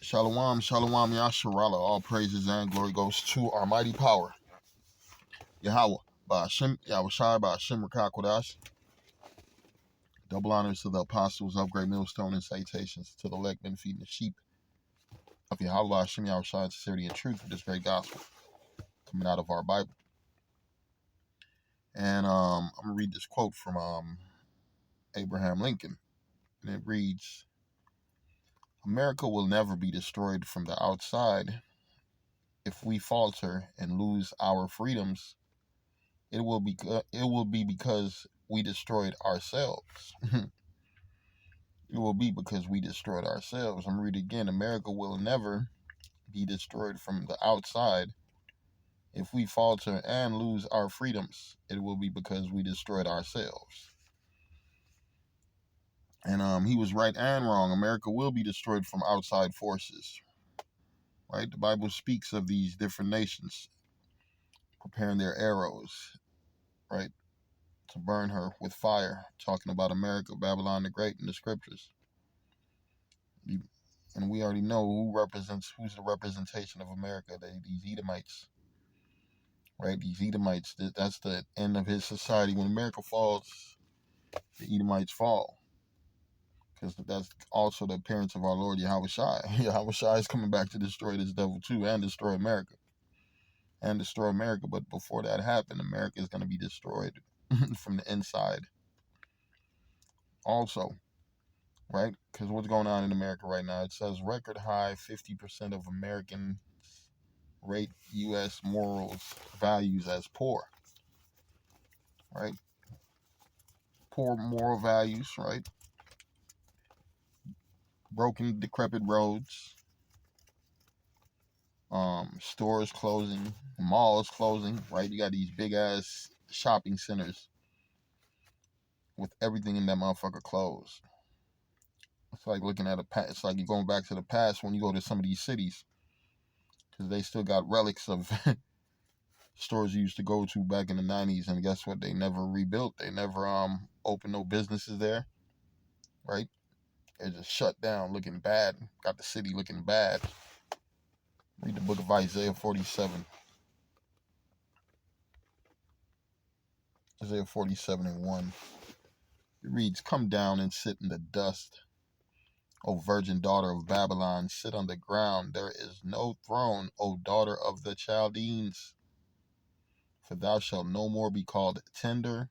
Shalom, shalom, Yasharala. All praises and glory goes to our mighty power, Yahweh, by Hashem, Yahushai, by Hashem Rakakwadash. Double honors to the apostles of Great Millstone and salutations to the elect men feeding the sheep of Yahweh, Hashem, Yahushai, in sincerity and truth with this great gospel coming out of our Bible. And I'm going to read this quote from Abraham Lincoln. And it reads, America will never be destroyed from the outside. If we falter and lose our freedoms, it will be because we destroyed ourselves. It will be because we destroyed ourselves. I'm reading again. America will never be destroyed from the outside. If we falter and lose our freedoms, it will be because we destroyed ourselves. And he was right and wrong. America will be destroyed from outside forces. Right? The Bible speaks of these different nations preparing their arrows, right, to burn her with fire, talking about America, Babylon the Great in the scriptures. And we already know who's the representation of America, these Edomites, right? These Edomites, that's the end of his society. When America falls, the Edomites fall. Because that's also the appearance of our Lord Yahweh Shai. Yahweh Shai is coming back to destroy this devil too, and destroy America. But before that happened, America is going to be destroyed from the inside also, right? Because what's going on in America right now? It says record high 50% of Americans rate U.S. morals values as poor, right? Poor moral values, right? Broken, decrepit roads, stores closing, malls closing, right? You got these big ass shopping centers with everything in that motherfucker closed. It's like looking at it's like you're going back to the past when you go to some of these cities, because they still got relics of stores you used to go to back in the 90s, and guess what? They never rebuilt. They never opened no businesses there, right? They just shut down, looking bad. Got the city looking bad. Read the book of Isaiah 47. Isaiah 47 and 1. It reads, Come down and sit in the dust, O virgin daughter of Babylon, sit on the ground. There is no throne, O daughter of the Chaldeans. For thou shalt no more be called tender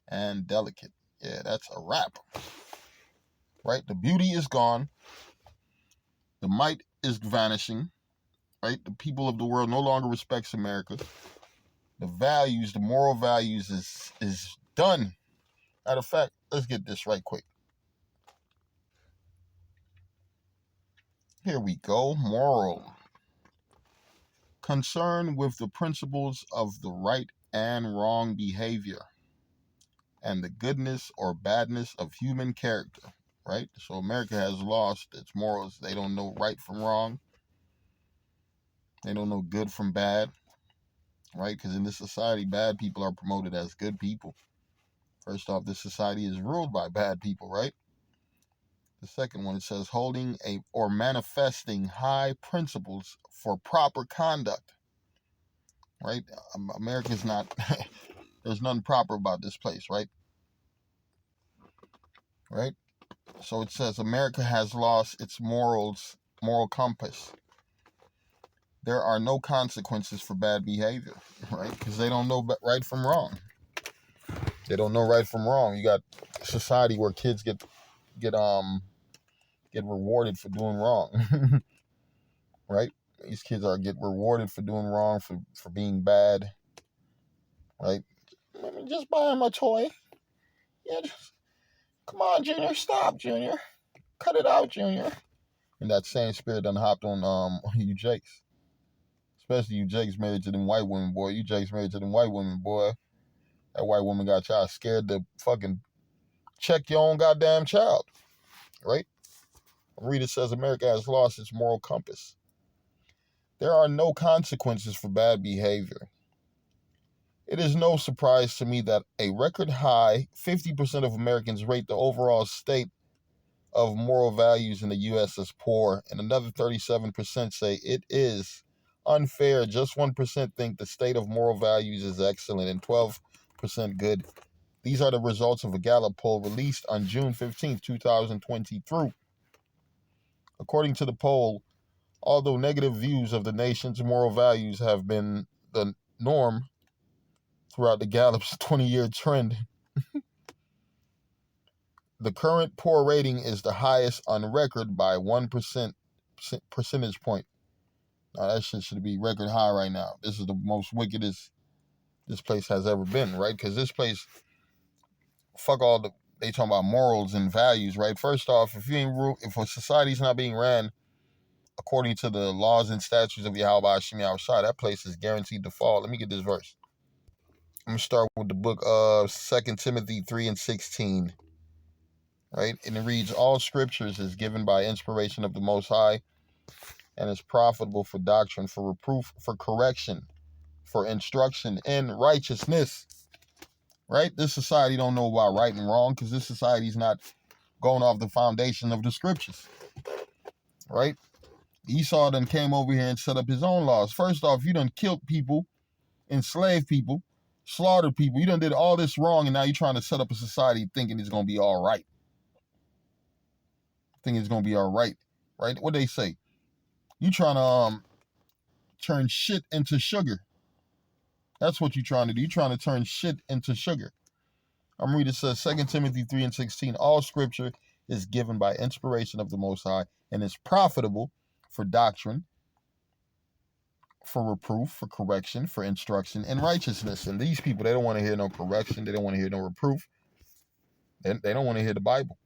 and delicate. Yeah, that's a wrap. Right? The beauty is gone. The might is vanishing. Right? The people of the world no longer respects America. The values, the moral values is done. Matter of fact, let's get this right quick. Here we go. Moral. Concern with the principles of the right and wrong behavior and the goodness or badness of human character. Right? So America has lost its morals. They don't know right from wrong. They don't know good from bad. Right? Because in this society, bad people are promoted as good people. First off, this society is ruled by bad people, right? The second one, it says holding or manifesting high principles for proper conduct, right? America's not, there's nothing proper about this place, right? Right? So it says America has lost its moral compass. There are no consequences for bad behavior, right? Because they don't know right from wrong. They don't know right from wrong. You got society where kids get rewarded for doing wrong. Right? These kids get rewarded for doing wrong, for being bad. Right? Just buy him a toy. Yeah, come on, Junior. Stop, Junior. Cut it out, Junior. And that same spirit done hopped on you Jakes. Especially you Jakes married to them white women, boy. You Jakes married to them white women, boy. That white woman got y'all scared to fucking check your own goddamn child. Right? Rita says America has lost its moral compass. There are no consequences for bad behavior. It is no surprise to me that a record high 50% of Americans rate the overall state of moral values in the U.S. is poor, and another 37% say it is unfair. Just 1% think the state of moral values is excellent, and 12% good. These are the results of a Gallup poll released on June 15th, 2023. According to the poll, although negative views of the nation's moral values have been the norm throughout the Gallup's 20-year trend, the current poor rating is the highest on record by 1% percentage point. Now that shit should be record high right now. This is the most wickedest this place has ever been, right? Because this place, fuck all the, they talking about morals and values, right? First off, if a society's not being ran according to the laws and statutes of Yahweh Hashem Yahushua, that place is guaranteed to fall. Let me get this verse. I'm going to start with the book of 2 Timothy 3:16. Right? And it reads, all scriptures is given by inspiration of the Most High and is profitable for doctrine, for reproof, for correction, for instruction in righteousness. Right? This society don't know about right and wrong because this society is not going off the foundation of the scriptures. Right? Esau done came over here and set up his own laws. First off, you done killed people, enslaved people, slaughtered people. You done did all this wrong, and now you're trying to set up a society thinking it's going to be all right. Think it's going to be all right. Right? What they say? You trying to turn shit into sugar. That's what you're trying to do. You're trying to turn shit into sugar. I'm reading, it says 2 Timothy 3:16. All scripture is given by inspiration of the Most High and is profitable for doctrine, for reproof, for correction, for instruction, and righteousness. And these people, they don't want to hear no correction. They don't want to hear no reproof. They don't want to hear the Bible.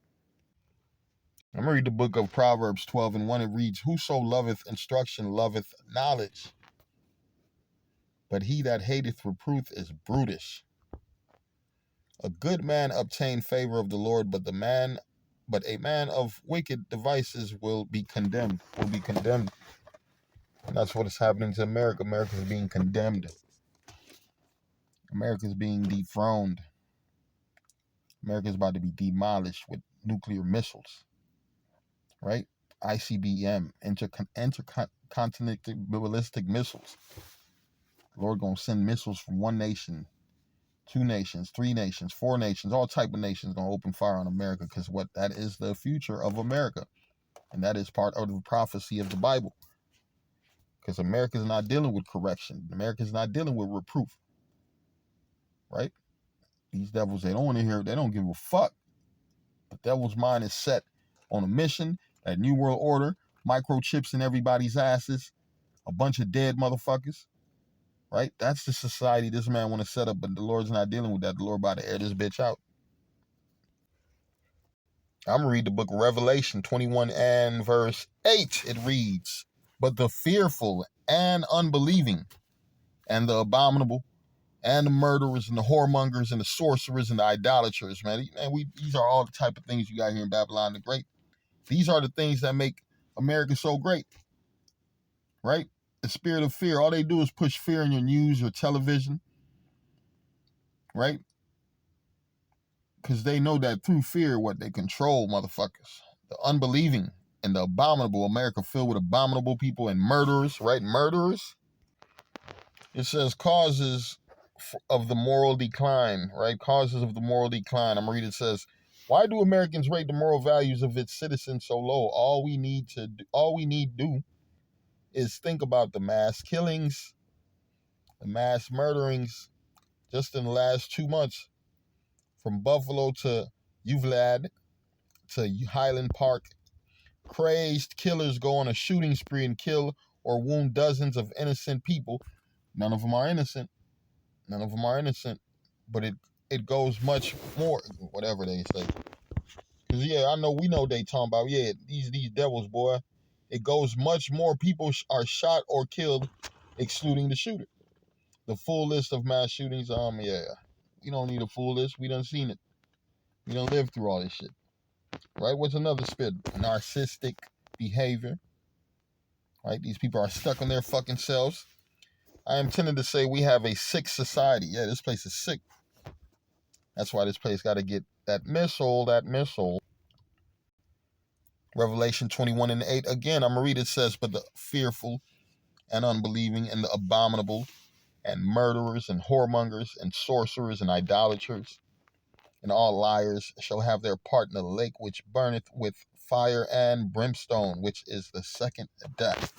I'm going to read the book of Proverbs 12:1. It reads, whoso loveth instruction loveth knowledge, but he that hateth reproof is brutish. A good man obtain favor of the Lord, but a man of wicked devices will be condemned. And that's what is happening to America. America is being condemned. America is being dethroned. America is about to be demolished with nuclear missiles. Right? ICBM, intercontinental ballistic missiles. The Lord gonna send missiles from one nation, 2 nations, 3 nations, 4 nations, all type of nations gonna open fire on America because what that is the future of America. And that is part of the prophecy of the Bible. Because America is not dealing with correction. America is not dealing with reproof. Right? These devils, they don't want to hear, they don't give a fuck. The devil's mind is set on a mission, that new world order, microchips in everybody's asses, a bunch of dead motherfuckers. Right? That's the society this man want to set up, but the Lord's not dealing with that. The Lord about to air this bitch out. I'm going to read the book of Revelation 21 and verse 8. It reads, but the fearful and unbelieving and the abominable and the murderers and the whoremongers and the sorcerers and the idolaters, man. These are all the type of things you got here in Babylon the Great. These are the things that make America so great. Right? The spirit of fear. All they do is push fear in your news, your television. Right? Because they know that through fear, what they control motherfuckers. The unbelieving and the abominable. America filled with abominable people and murderers, right? Murderers. It says causes of the moral decline, right? Causes of the moral decline. I'm reading, it says, why do Americans rate the moral values of its citizens so low? All we need to do is think about the mass killings, the mass murderings just in the last 2 months. From Buffalo to Uvalde to Highland Park, crazed killers go on a shooting spree and kill or wound dozens of innocent people. None of them are innocent. But it goes much more, whatever they say. Because, yeah, we know they talking about, yeah, these devils, boy. It goes much more people are shot or killed, excluding the shooter. The full list of mass shootings, yeah. We don't need a full list. We done seen it. We done lived through all this shit. Right? What's another spit? Narcissistic behavior. Right? These people are stuck in their fucking selves. I am tempted to say we have a sick society. Yeah, this place is sick. That's why this place got to get that missile. Revelation 21:8. Again, I'm going to read it. Says, but the fearful and unbelieving and the abominable and murderers and whoremongers and sorcerers and idolaters and all liars shall have their part in the lake which burneth with fire and brimstone, which is the second death.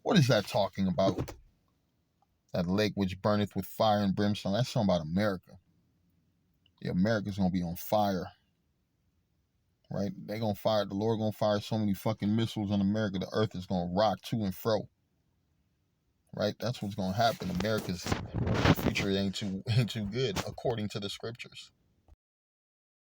What is that talking about? That lake which burneth with fire and brimstone. That's talking about America. Yeah, America's going to be on fire. Right? They're going to fire, the Lord going to fire so many fucking missiles on America, the earth is going to rock to and fro. Right? That's what's going to happen. America's future ain't too good, according to the scriptures.